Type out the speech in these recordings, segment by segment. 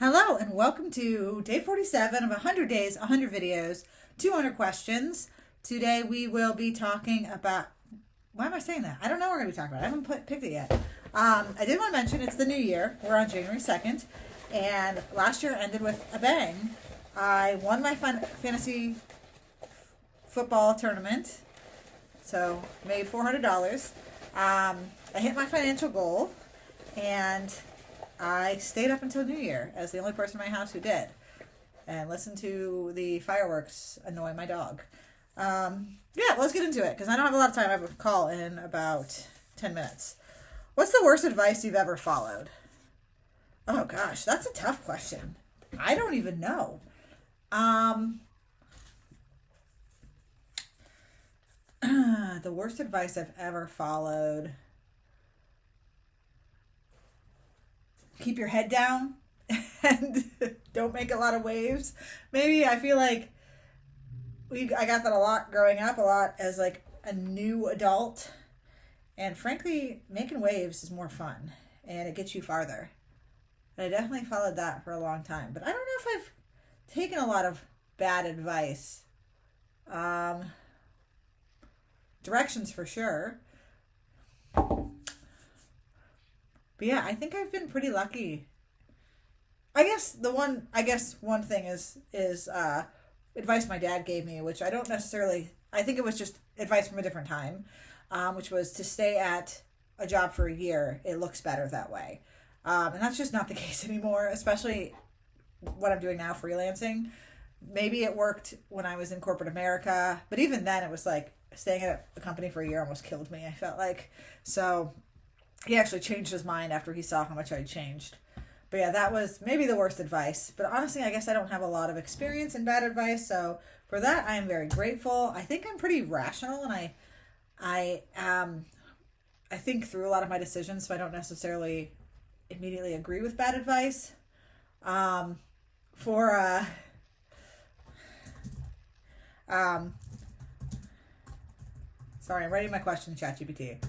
Hello and welcome to day 47 of 100 days, 100 videos, 200 questions. Today we will be talking about, why am I saying that? I don't know what we're going to be talking about. I haven't picked it yet. I did want to mention it's the new year. We're on January 2nd and last year ended with a bang. I won my fantasy football tournament, so made $400. I hit my financial goal and I stayed up until New Year as the only person in my house who did, and listened to the fireworks annoy my dog. Yeah, let's get into it because I don't have a lot of time. I have a call in about 10 minutes. What's the worst advice you've ever followed? Oh gosh, that's a tough question. I don't even know. The worst advice I've ever followed. Keep your head down and don't make a lot of waves. Maybe I feel like I got that a lot growing up, a lot as like a new adult. And frankly, making waves is more fun and it gets you farther. And I definitely followed that for a long time. But I don't know if I've taken a lot of bad advice. Directions for sure. But yeah, I think I've been pretty lucky. I guess one thing is advice my dad gave me, which I don't necessarily. I think it was just advice from a different time, which was to stay at a job for a year. It looks better that way, and that's just not the case anymore. Especially what I'm doing now, freelancing. Maybe it worked when I was in corporate America, but even then, it was like staying at a company for a year almost killed me. I felt like so. He actually changed his mind after he saw how much I'd changed. But yeah, that was maybe the worst advice. But honestly, I guess I don't have a lot of experience in bad advice. So for that, I am very grateful. I think I'm pretty rational and I think through a lot of my decisions. So I don't necessarily immediately agree with bad advice. Sorry, I'm writing my question in ChatGPT.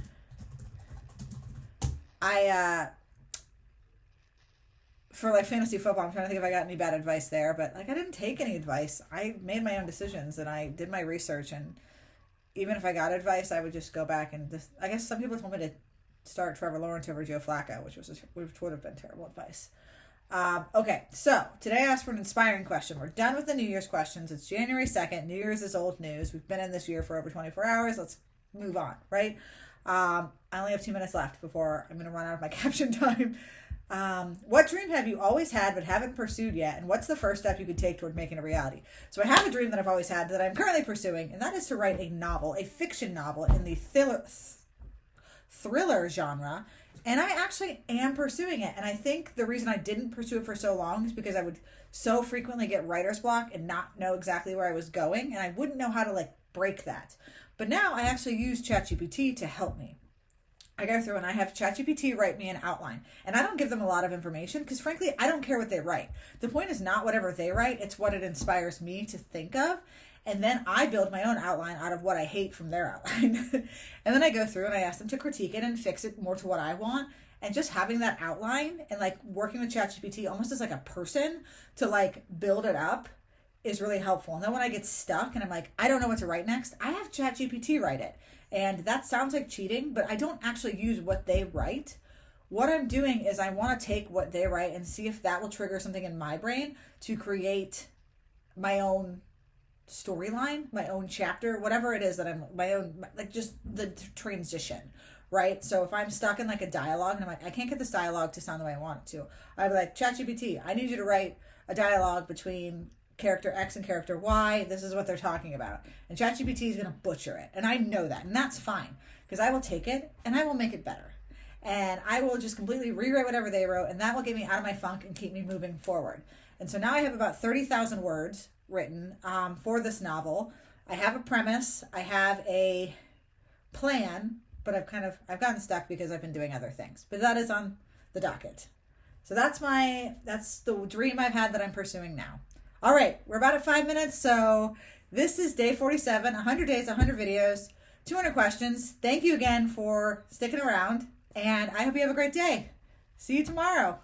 For like fantasy football, I'm trying to think if I got any bad advice there, but like I didn't take any advice. I made my own decisions and I did my research, and even if I got advice, I would just go back and I guess some people told me to start Trevor Lawrence over Joe Flacco, which would have been terrible advice. Okay, so today I asked for an inspiring question. We're done with the New Year's questions. It's January 2nd. New Year's is old news. We've been in this year for over 24 hours. Let's move on, right? I only have 2 minutes left before I'm going to run out of my caption time. What dream have you always had but haven't pursued yet? And what's the first step you could take toward making a reality? So I have a dream that I've always had that I'm currently pursuing, and that is to write a novel, a fiction novel in the thriller genre. And I actually am pursuing it. And I think the reason I didn't pursue it for so long is because I would so frequently get writer's block and not know exactly where I was going. And I wouldn't know how to like break that. But now I actually use ChatGPT to help me. I go through and I have ChatGPT write me an outline. And I don't give them a lot of information because frankly, I don't care what they write. The point is not whatever they write, it's what it inspires me to think of. And then I build my own outline out of what I hate from their outline. And then I go through and I ask them to critique it and fix it more to what I want. And just having that outline and like working with ChatGPT almost as like a person to like build it up is really helpful. And then when I get stuck and I'm like, I don't know what to write next, I have ChatGPT write it. And that sounds like cheating, but I don't actually use what they write. What I'm doing is I want to take what they write and see if that will trigger something in my brain to create my own storyline, my own chapter, whatever it is that I'm, my own, like just the transition, right? So if I'm stuck in like a dialogue and I'm like, I can't get this dialogue to sound the way I want it to, I'd be like, ChatGPT, I need you to write a dialogue between character X and character Y. This is what they're talking about. And ChatGPT is going to butcher it. And I know that. And that's fine because I will take it and I will make it better. And I will just completely rewrite whatever they wrote. And that will get me out of my funk and keep me moving forward. And so now I have about 30,000 words written for this novel. I have a premise. I have a plan, but I've gotten stuck because I've been doing other things. But that is on the docket. So that's the dream I've had that I'm pursuing now. All right, we're about at 5 minutes, so this is day 47, 100 days, 100 videos, 200 questions. Thank you again for sticking around, and I hope you have a great day. See you tomorrow.